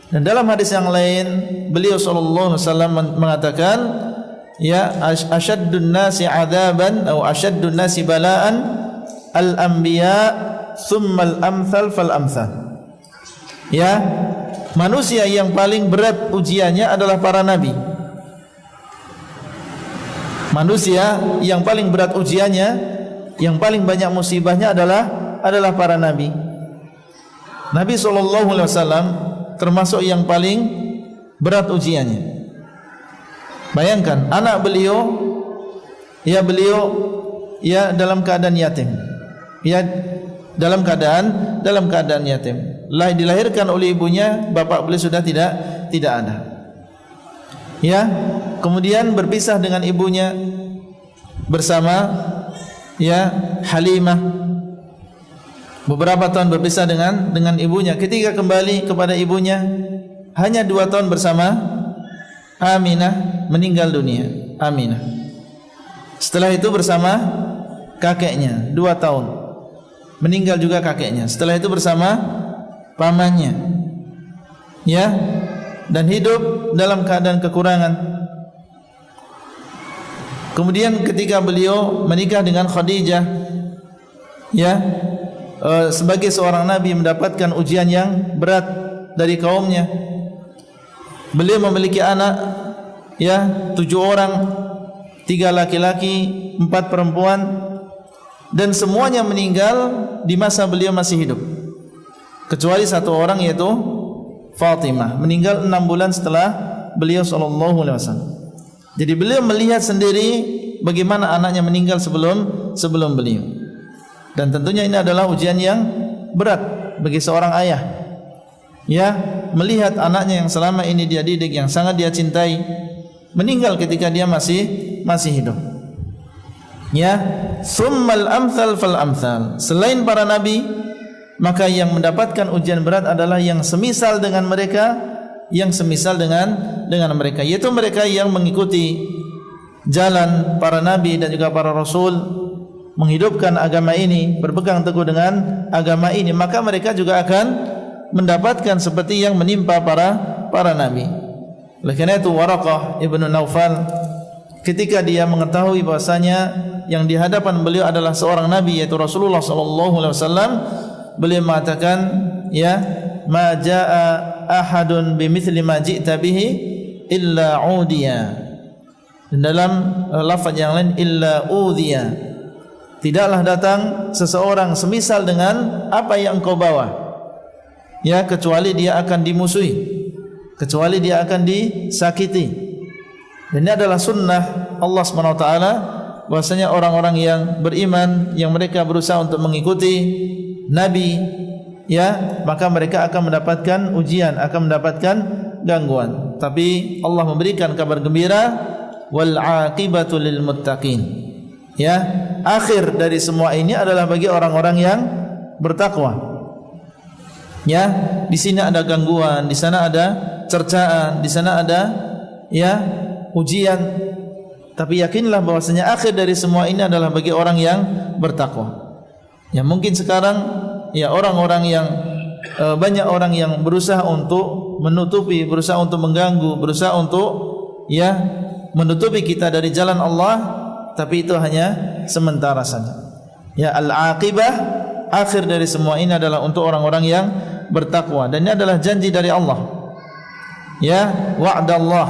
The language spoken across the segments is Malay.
Dan dalam hadis yang lain beliau sallallahu alaihi wasallam mengatakan, ya asyaddun nasi adaban atau asyaddun nasi balaan al-anbiya thumma al-amthal fal-amthal. Ya, manusia yang paling berat ujiannya adalah para nabi. Manusia yang paling berat ujiannya, yang paling banyak musibahnya adalah para nabi. Nabi sallallahu alaihi wasallam termasuk yang paling berat ujiannya. Bayangkan anak beliau dalam keadaan yatim. Ya, dalam keadaan yatim. Dilahirkan oleh ibunya, bapak beliau sudah tidak ada. Ya, kemudian berpisah dengan ibunya bersama Halimah. Beberapa tahun berpisah dengan ibunya. Ketika kembali kepada ibunya, hanya 2 tahun bersama Aminah, meninggal dunia. Aminah. Setelah itu bersama kakeknya 2 tahun, meninggal juga kakeknya. Setelah itu bersama pamannya, ya, dan hidup dalam keadaan kekurangan. Kemudian ketika beliau menikah dengan Khadijah, ya, sebagai seorang nabi mendapatkan ujian yang berat dari kaumnya. Beliau memiliki anak, ya, 7 orang, 3 laki-laki, 4 perempuan, dan semuanya meninggal di masa beliau masih hidup, kecuali 1 orang, yaitu Fatimah, meninggal 6 bulan setelah beliau sallallahu alaihi wasallam. Jadi beliau melihat sendiri bagaimana anaknya meninggal sebelum beliau. Dan tentunya ini adalah ujian yang berat bagi seorang ayah, ya, melihat anaknya yang selama ini dia didik, yang sangat dia cintai, meninggal ketika dia masih hidup. Ya, summal amthal fal amthal. Selain para nabi, maka yang mendapatkan ujian berat adalah yang semisal dengan mereka, yaitu mereka yang mengikuti jalan para nabi dan juga para rasul, menghidupkan agama ini, berpegang teguh dengan agama ini, maka mereka juga akan mendapatkan seperti yang menimpa para nabi. Oleh karena itu Waraqah ibnu Naufal, ketika dia mengetahui bahasanya yang di hadapan beliau adalah seorang nabi, yaitu Rasulullah sallallahu alaihi wasallam, beliau mengatakan, ya, ma jaa ahadun bimithli ma ji'ta bihi illa udiya. Dan dalam lafaz yang lain, illa udhiya, tidaklah datang seseorang semisal dengan apa yang engkau bawa, ya, kecuali dia akan dimusuhi, kecuali dia akan disakiti. Dan ini adalah sunnah Allah SWT, bahwasanya orang-orang yang beriman, yang mereka berusaha untuk mengikuti Nabi, ya, maka mereka akan mendapatkan ujian, akan mendapatkan gangguan. Tapi Allah memberikan kabar gembira, wal aqibatu lil muttaqin. Ya, akhir dari semua ini adalah bagi orang-orang yang bertakwa. Ya, di sini ada gangguan, di sana ada cercaan, di sana ada, ya, ujian. Tapi yakinlah bahwasanya akhir dari semua ini adalah bagi orang yang bertakwa. Ya, mungkin sekarang, ya, orang-orang yang banyak orang yang berusaha untuk menutupi, berusaha untuk mengganggu, berusaha untuk, ya, menutupi kita dari jalan Allah. Tapi itu hanya sementara saja. Ya, al-aqibah, akhir dari semua ini adalah untuk orang-orang yang bertakwa. Dan ini adalah janji dari Allah. Ya, wa'dallah,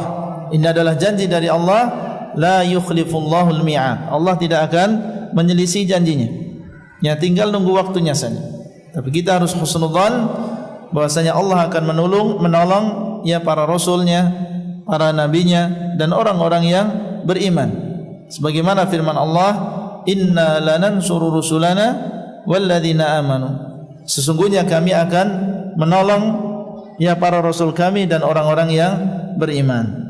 ini adalah janji dari Allah. La yukhlifullahu al-mi'ad. Allah tidak akan menyelisih janjinya. Ya, tinggal nunggu waktunya saja. Tapi kita harus husnudzan bahwasanya Allah akan menolong, ya, para rasulnya, para nabinya, dan orang-orang yang beriman. Sebagaimana firman Allah, inna lanansuru rusulana walladzina amanu. Sesungguhnya kami akan menolong, ya, para rasul kami dan orang-orang yang beriman.